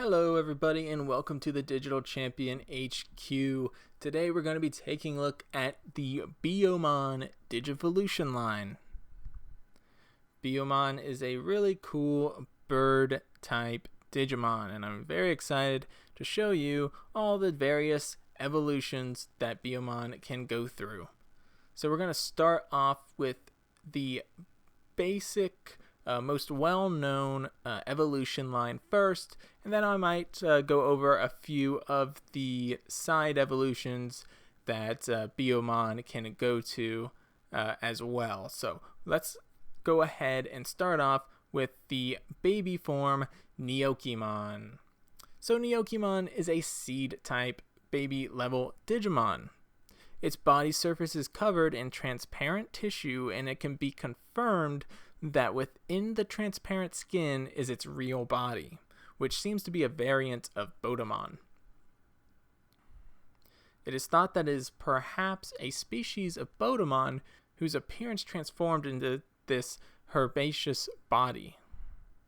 Hello everybody and welcome to the Digital Champion HQ. Today we're going to be taking a look at the Biyomon Digivolution line. Biyomon is a really cool bird type Digimon, and I'm very excited to show you all the various evolutions that Biyomon can go through. So we're going to start off with the basic most well-known evolution line first, and then I might go over a few of the side evolutions that Biyomon can go to as well. So let's go ahead and start off with the baby form Nyokimon. So Nyokimon is a seed type baby level Digimon. Its body surface is covered in transparent tissue, and it can be confirmed that within the transparent skin is its real body, which seems to be a variant of Birdramon. It is thought that it is perhaps a species of Birdramon whose appearance transformed into this herbaceous body.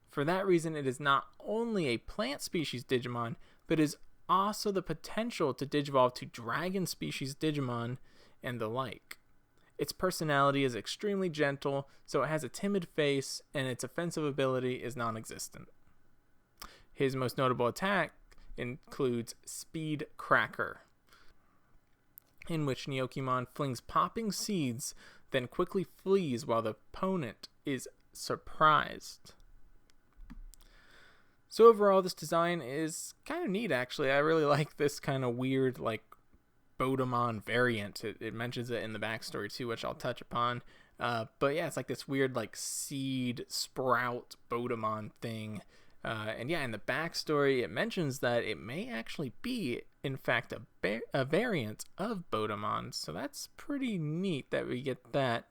For that reason, it is not only a plant species Digimon, but is also the potential to digivolve to dragon species Digimon and the like. Its personality is extremely gentle, so it has a timid face, and its offensive ability is non-existent. His most notable attack includes Speed Cracker, in which Nyokimon flings popping seeds, then quickly flees while the opponent is surprised. So overall, this design is kind of neat, actually. I really like this kind of weird, Birdramon variant. It mentions it in the backstory too, which I'll touch upon. But yeah, it's like this weird seed sprout Birdramon thing. And yeah, in the backstory, it mentions that it may actually be, in fact, a variant of Birdramon. So that's pretty neat that we get that.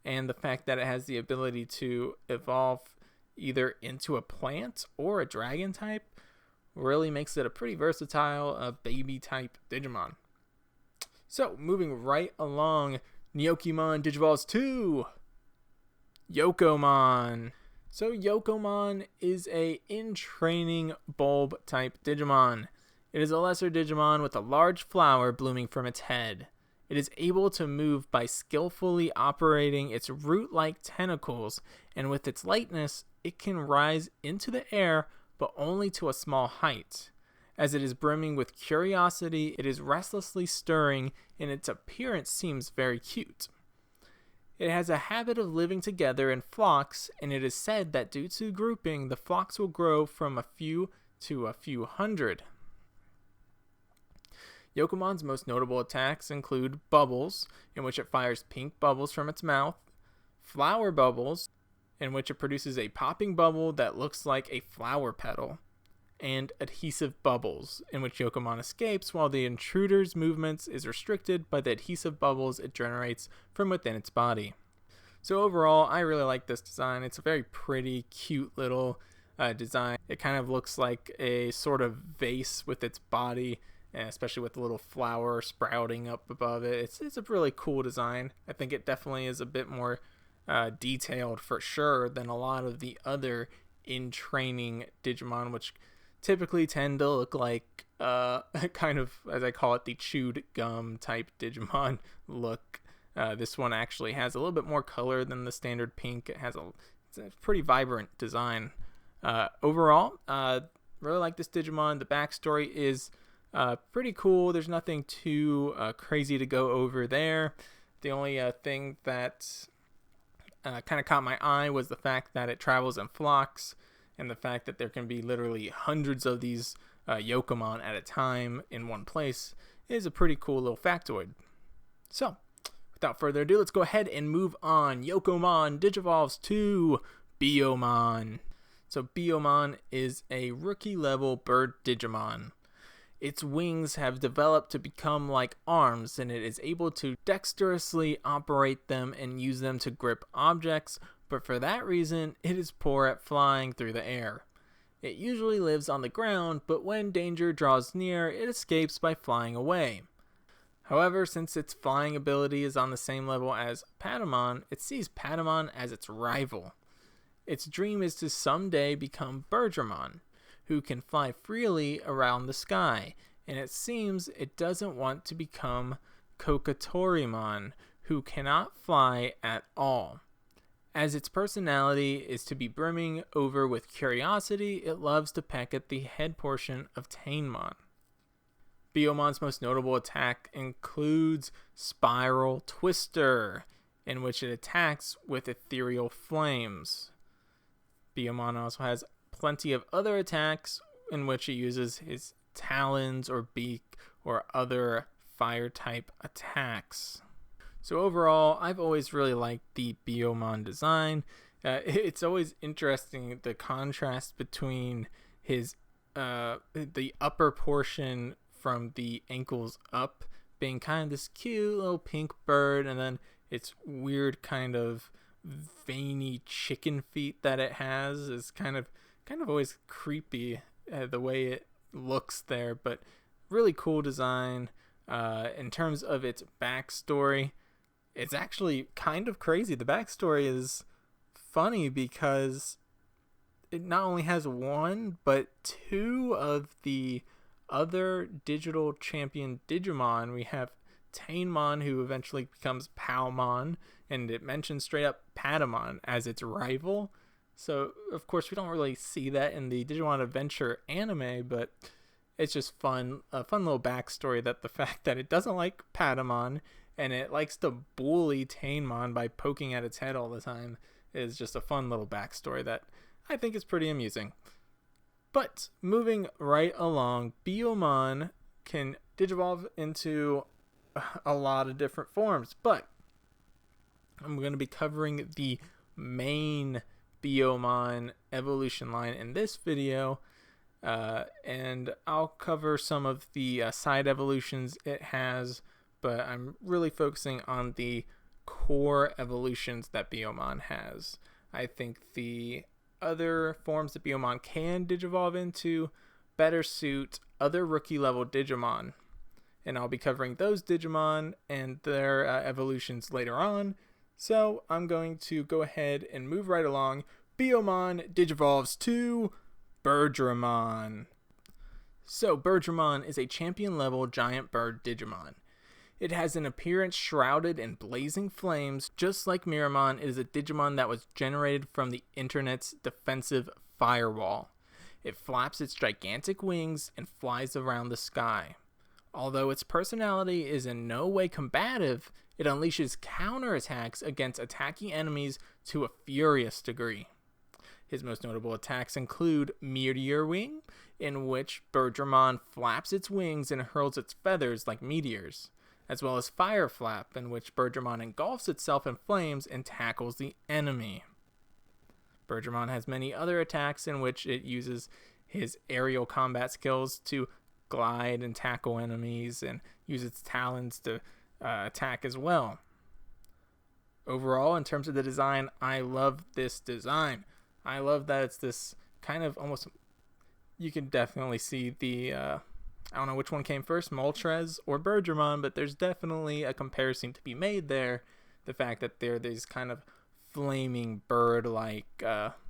And the fact that it has the ability to evolve either into a plant or a dragon type really makes it a pretty versatile baby type Digimon. So, moving right along, Nyokimon Digivolves to Yokomon. So, Yokomon is a in-training bulb type Digimon. It is a lesser Digimon with a large flower blooming from its head. It is able to move by skillfully operating its root-like tentacles, and with its lightness, it can rise into the air, but only to a small height. As it is brimming with curiosity, it is restlessly stirring, and its appearance seems very cute. It has a habit of living together in flocks, and it is said that due to grouping, the flocks will grow from a few to a few hundred. Yokomon's most notable attacks include Bubbles, in which it fires pink bubbles from its mouth, Flower Bubbles, in which it produces a popping bubble that looks like a flower petal, and Adhesive Bubbles, in which Yokomon escapes while the intruder's movements is restricted by the adhesive bubbles it generates from within its body. So overall, I really like this design. It's a very pretty, cute little design. It kind of looks like a sort of vase with its body, and especially with the little flower sprouting up above it. It's a really cool design. I think it definitely is a bit more detailed for sure than a lot of the other in-training Digimon, which typically tend to look like kind of, as I call it, the chewed gum type Digimon look. This one actually has a little bit more color than the standard pink. It's a pretty vibrant design. Overall, really like this Digimon. The backstory is pretty cool. There's nothing too crazy to go over there. The only thing that kind of caught my eye was the fact that it travels in flocks, and the fact that there can be literally hundreds of these Yokomon at a time in one place is a pretty cool little factoid. So, without further ado, let's go ahead and move on. Yokomon Digivolves to Biyomon. So Biyomon is a rookie level bird Digimon. Its wings have developed to become like arms, and it is able to dexterously operate them and use them to grip objects, but for that reason, it is poor at flying through the air. It usually lives on the ground, but when danger draws near, it escapes by flying away. However, since its flying ability is on the same level as Patamon, it sees Patamon as its rival. Its dream is to someday become Birdramon, who can fly freely around the sky, and it seems it doesn't want to become Kokotorimon, who cannot fly at all. As its personality is to be brimming over with curiosity, it loves to peck at the head portion of Tainmon. Biyomon's most notable attack includes Spiral Twister, in which it attacks with ethereal flames. Biyomon also has plenty of other attacks in which it uses his talons or beak or other fire type attacks. So overall, I've always really liked the Biyomon design. It's always interesting the contrast between his the upper portion from the ankles up being kind of this cute little pink bird, and then its weird kind of veiny chicken feet that it has is kind of always creepy the way it looks there, but really cool design. In terms of its backstory, it's actually kind of crazy. The backstory is funny because it not only has one, but two of the other digital champion Digimon. We have Tainmon, who eventually becomes Palmon, and it mentions straight up Patamon as its rival. So, of course, we don't really see that in the Digimon Adventure anime, but it's just fun. A fun little backstory that the fact that it doesn't like Patamon and it likes to bully Tainmon by poking at its head all the time is just a fun little backstory that I think is pretty amusing. But moving right along, Biyomon can digivolve into a lot of different forms, but I'm going to be covering the main Biyomon evolution line in this video, and I'll cover some of the side evolutions it has, but I'm really focusing on the core evolutions that Biyomon has. I think the other forms that Biyomon can digivolve into better suit other rookie level Digimon, and I'll be covering those Digimon and their evolutions later on. So I'm going to go ahead and move right along. Biyomon digivolves to Birdramon. So Birdramon is a champion level giant bird Digimon. It has an appearance shrouded in blazing flames. Just like Miramon, it is a Digimon that was generated from the internet's defensive firewall. It flaps its gigantic wings and flies around the sky. Although its personality is in no way combative, it unleashes counterattacks against attacking enemies to a furious degree. His most notable attacks include Meteor Wing, in which Birdramon flaps its wings and hurls its feathers like meteors, as well as Fire Flap, in which Birdramon engulfs itself in flames and tackles the enemy. Birdramon has many other attacks in which it uses his aerial combat skills to glide and tackle enemies, and use its talons to attack as well. Overall, in terms of the design, I love this design. I love that it's this kind of almost, you can definitely see the I don't know which one came first, Moltres or Birdramon, but there's definitely a comparison to be made there. The fact that they're these kind of flaming bird-like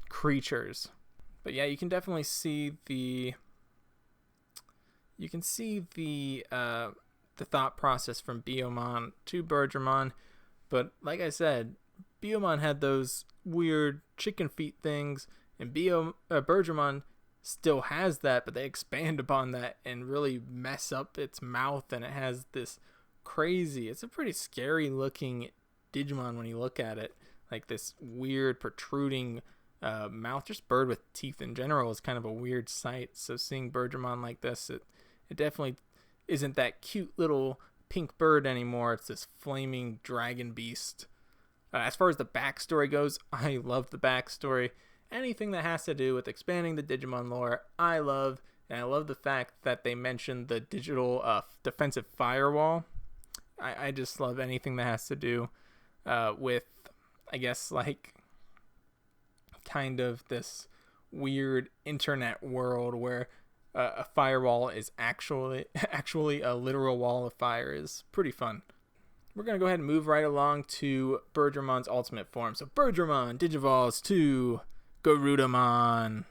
creatures. But yeah, you can definitely see the thought process from Biyomon to Birdramon. But like I said, Biyomon had those weird chicken feet things, and Birdramon still has that, but they expand upon that and really mess up its mouth, and it has this crazy, it's a pretty scary looking Digimon when you look at it, like this weird protruding mouth. Just bird with teeth in general is kind of a weird sight, so seeing Birdramon like this, it definitely isn't that cute little pink bird anymore. It's this flaming dragon beast. As far as the backstory goes, I love the backstory. Anything that has to do with expanding the Digimon lore, I love. And I love the fact that they mentioned the digital defensive firewall. I just love anything that has to do with, I guess, like, kind of this weird internet world where a firewall is actually a literal wall of fire. Is pretty fun. We're going to go ahead and move right along to Birdramon's ultimate form. So Birdramon digivolves to Garudamon.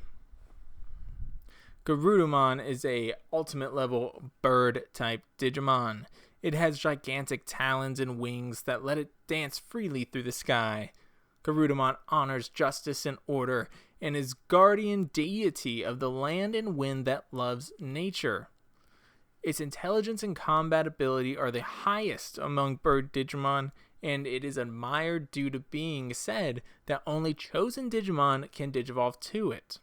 Garudamon is a ultimate level bird type Digimon. It has gigantic talons and wings that let it dance freely through the sky. Garudamon honors justice and order and is guardian deity of the land and wind that loves nature. Its intelligence and combat ability are the highest among bird Digimon, and it is admired due to being said that only chosen Digimon can digivolve to it.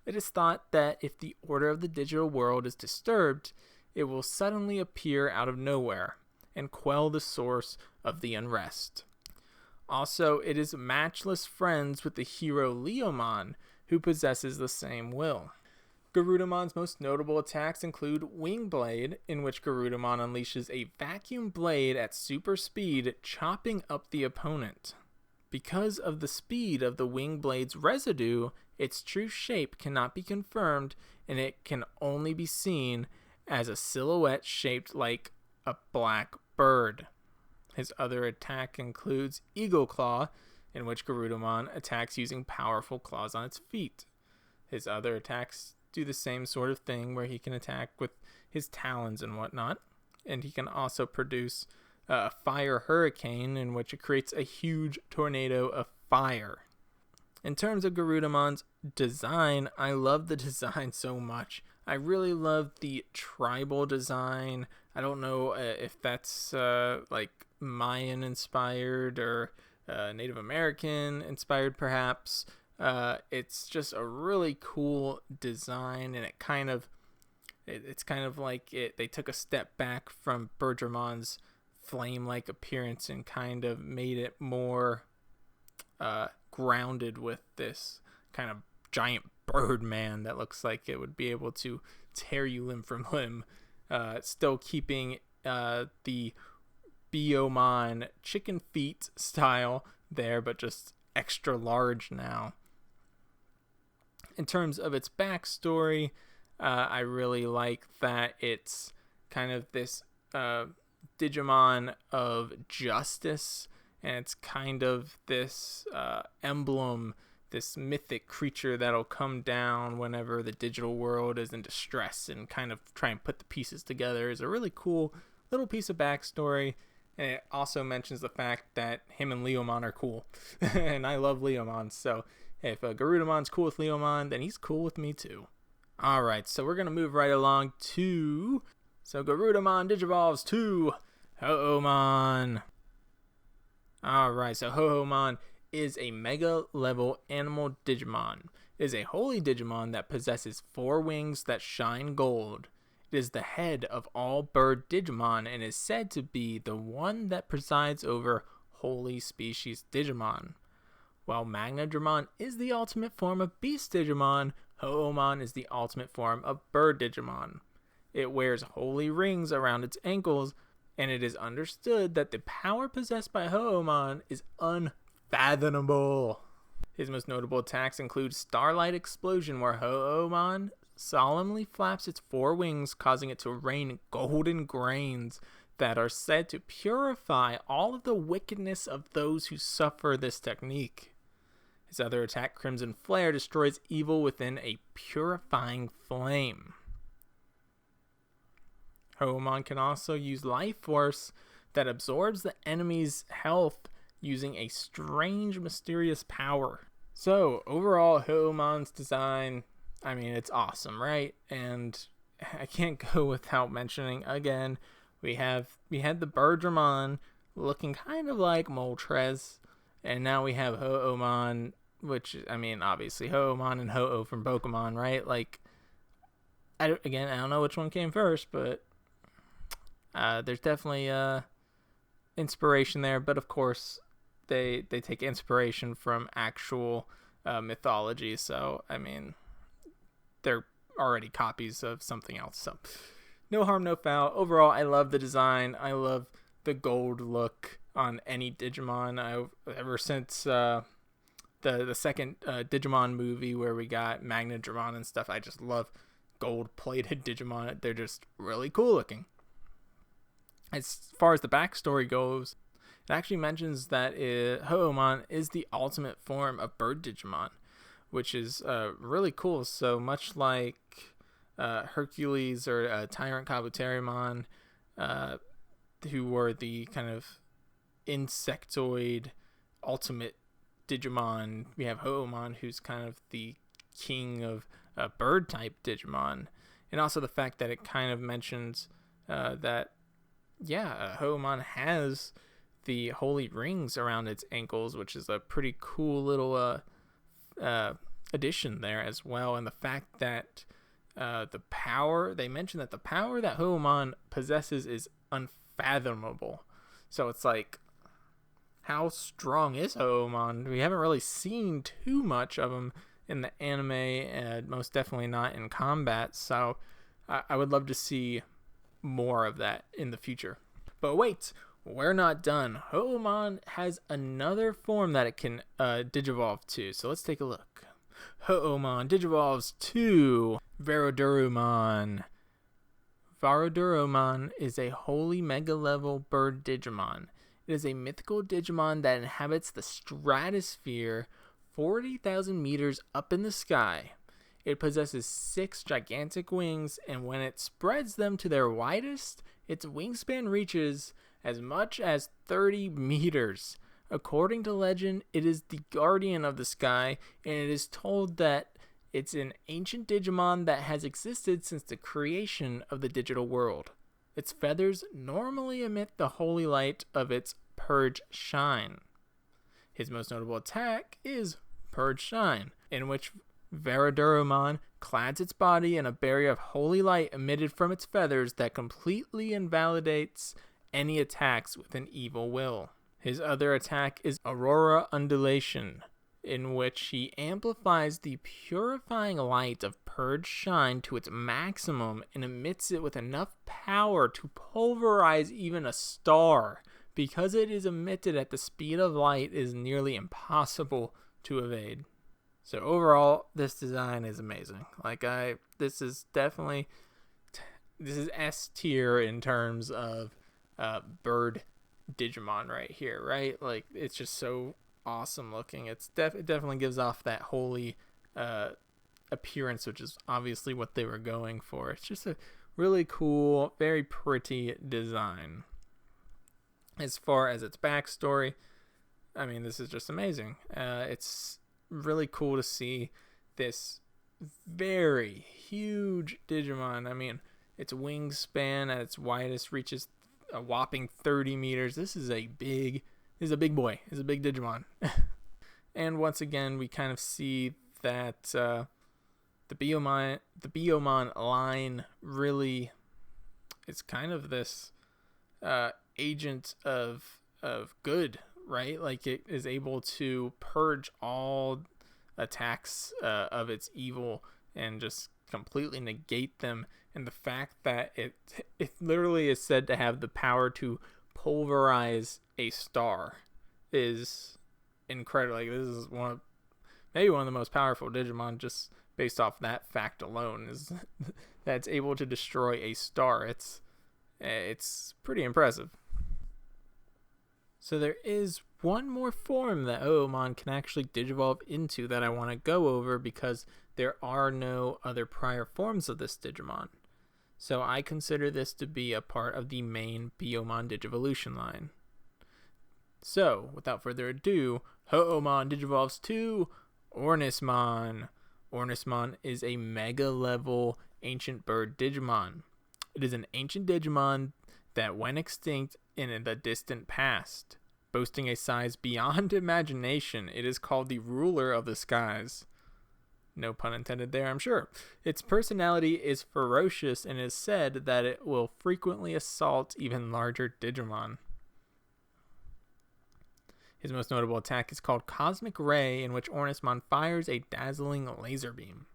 It is thought that if the order of the digital world is disturbed, it will suddenly appear out of nowhere and quell the source of the unrest. Also, it is matchless friends with the hero Biyomon, who possesses the same will. Garudamon's most notable attacks include Wing Blade, in which Garudamon unleashes a vacuum blade at super speed, chopping up the opponent. Because of the speed of the Wing Blade's residue, its true shape cannot be confirmed, and it can only be seen as a silhouette shaped like a black bird. His other attack includes Eagle Claw, in which Garudamon attacks using powerful claws on its feet. His other attacks do the same sort of thing, where he can attack with his talons and whatnot, and he can also produce a fire hurricane, in which it creates a huge tornado of fire. In terms of Garudamon's design, I love the design so much. I really love the tribal design. I don't know if that's like Mayan inspired or Native American inspired perhaps. It's just a really cool design, and it's kind of like they took a step back from Birdramon's flame-like appearance and kind of made it more grounded with this kind of giant bird man that looks like it would be able to tear you limb from limb, still keeping the Biyomon chicken feet style there, but just extra large now. In terms of its backstory, I really like that it's kind of this Digimon of justice, and it's kind of this emblem, this mythic creature that'll come down whenever the digital world is in distress and kind of try and put the pieces together. Is a really cool little piece of backstory, and it also mentions the fact that him and Biyomon are cool, and I love Biyomon, so if Garudamon's cool with Biyomon, then he's cool with me too. Alright, so we're going to move right along to... So Garudamon digivolves to Hououmon. Alright, so Hououmon is a mega level animal Digimon. It is a holy Digimon that possesses 4 wings that shine gold. It is the head of all bird Digimon and is said to be the one that presides over holy species Digimon. While Magnadramon is the ultimate form of beast Digimon, Hououmon is the ultimate form of bird Digimon. It wears holy rings around its ankles, and it is understood that the power possessed by Hououmon is unfathomable. His most notable attacks include Starlight Explosion, where Hououmon solemnly flaps its 4 wings, causing it to rain golden grains that are said to purify all of the wickedness of those who suffer this technique. His other attack, Crimson Flare, destroys evil within a purifying flame. Hououmon can also use Life Force that absorbs the enemy's health using a strange, mysterious power. So, overall, Hououmon's design, I mean, it's awesome, right? And I can't go without mentioning, again, we had the Birdramon looking kind of like Moltres, and now we have Hououmon, which, I mean, obviously, Hououmon and Ho-Oh from Pokemon, right? Like, I don't know which one came first, but there's definitely inspiration there, but of course they take inspiration from actual mythology, so I mean they're already copies of something else, so no harm, no foul. Overall, I love the design. I love the gold look on any Digimon. Ever since the second Digimon movie where we got Magnadramon and stuff, I just love gold-plated Digimon. They're just really cool looking. As far as the backstory goes, it actually mentions that Hououmon is the ultimate form of bird Digimon, which is really cool. So much like Hercules or Tyrant Kabuterimon, who were the kind of insectoid ultimate Digimon. We have Hououmon, who's kind of the king of bird type Digimon, and also the fact that it kind of mentions that Hououmon has the holy rings around its ankles, which is a pretty cool little addition there as well. And the fact that they mention that the power that Hououmon possesses is unfathomable. So it's like, how strong is Hououmon? We haven't really seen too much of him in the anime, and most definitely not in combat. So I would love to see more of that in the future. But wait, we're not done. Hououmon has another form that it can digivolve to. So let's take a look. Hououmon digivolves to Varodurumon. Varodurumon is a holy mega level bird Digimon. It is a mythical Digimon that inhabits the stratosphere 40,000 meters up in the sky. It possesses 6 gigantic wings, and when it spreads them to their widest, its wingspan reaches as much as 30 meters. According to legend, it is the guardian of the sky, and it is told that it's an ancient Digimon that has existed since the creation of the digital world. Its feathers normally emit the holy light of its Purge Shine. His most notable attack is Purge Shine, in which Varodurumon clads its body in a barrier of holy light emitted from its feathers that completely invalidates any attacks with an evil will. His other attack is Aurora Undulation, in which he amplifies the purifying light of Purge Shine to its maximum and emits it with enough power to pulverize even a star. Because it is emitted at the speed of light, it is nearly impossible to evade. So overall, this design is amazing. This is S tier in terms of bird Digimon right here, right? Like, it's just so awesome looking. It definitely gives off that holy appearance, which is obviously what they were going for. It's just a really cool, very pretty design. As far as its backstory, I mean, this is just amazing. It's really cool to see this very huge Digimon. I mean, its wingspan at its widest reaches a whopping 30 meters. This is a big boy. It's a big Digimon. And once again, we kind of see that the Biyomon line really, it's kind of this agent of good, right? Like, it is able to purge all attacks of its evil and just completely negate them. And the fact that it literally is said to have the power to pulverize a star is incredible. Like, this is maybe one of the most powerful Digimon, just based off that fact alone, is that it's able to destroy a star. It's pretty impressive. So there is one more form that Hououmon can actually digivolve into that I want to go over, because there are no other prior forms of this Digimon. So I consider this to be a part of the main Biyomon Digivolution line. So, without further ado, Hououmon digivolves to Ornismon. Ornismon is a mega level ancient bird Digimon. It is an ancient Digimon that went extinct in the distant past. Boasting a size beyond imagination, it is called the ruler of the skies. No pun intended there, I'm sure. Its personality is ferocious, and it is said that it will frequently assault even larger Digimon. His most notable attack is called Cosmic Ray, in which Ornismon fires a dazzling laser beam.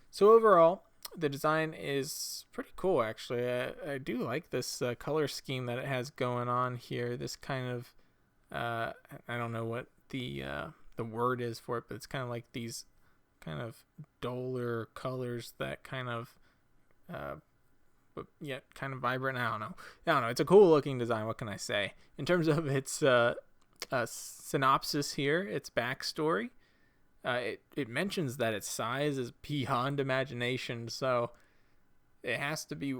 So overall, the design is pretty cool, actually. I do like this color scheme that it has going on here. This kind of, I don't know what the word is for it, but it's kind of like these kind of duller colors that kind of, but yet kind of vibrant. I don't know. It's a cool looking design. What can I say? In terms of its synopsis here, its backstory, it mentions that its size is beyond imagination, so it has to be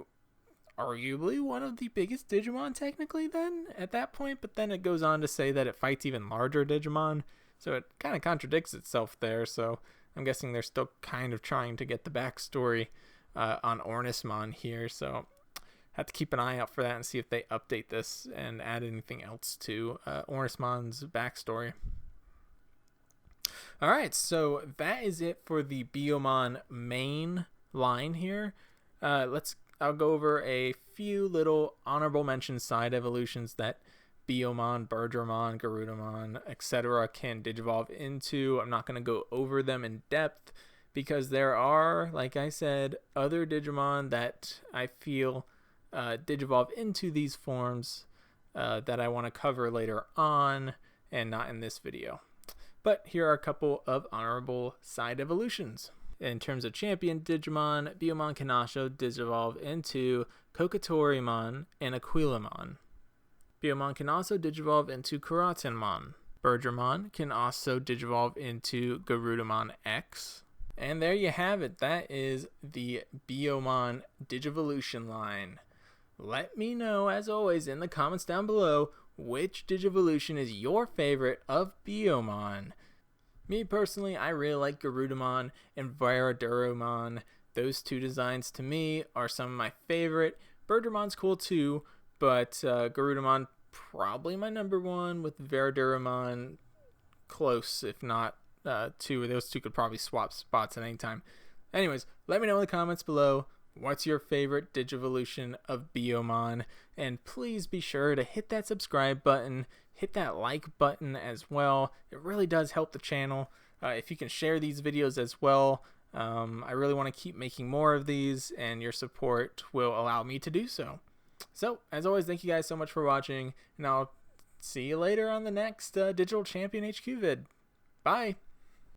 arguably one of the biggest Digimon technically then at that point, but then it goes on to say that it fights even larger Digimon, so it kind of contradicts itself there. So I'm guessing they're still kind of trying to get the backstory on Ornismon here, so have to keep an eye out for that and see if they update this and add anything else to Ornismon's backstory. Alright, so that is it for the Biyomon main line here. I'll go over a few little honorable mention side evolutions that Biyomon, Birdramon, Garudamon, etc. can digivolve into. I'm not going to go over them in depth because there are, like I said, other Digimon that I feel digivolve into these forms that I want to cover later on and not in this video. But here are a couple of honorable side evolutions. In terms of champion Digimon, Biyomon can also digivolve into Kokatorimon and Aquilamon. Biyomon can also digivolve into Karatenmon. Birdramon can also digivolve into Garudamon X. And there you have it. That is the Biyomon Digivolution line. Let me know, as always, in the comments down below, which Digivolution is your favorite of Biyomon. Me personally, I really like Garudamon and Varodurumon. Those two designs to me are some of my favorite. Birdramon's cool too, but Garudamon probably my number one, with Varodurumon close, if not two. Those two could probably swap spots at any time. Anyways, let me know in the comments below, what's your favorite Digivolution of Biyomon? And please be sure to hit that subscribe button, hit that like button as well. It really does help the channel. If you can share these videos as well, I really want to keep making more of these, and your support will allow me to do so. So, as always, thank you guys so much for watching, and I'll see you later on the next Digital Champion HQ vid. Bye!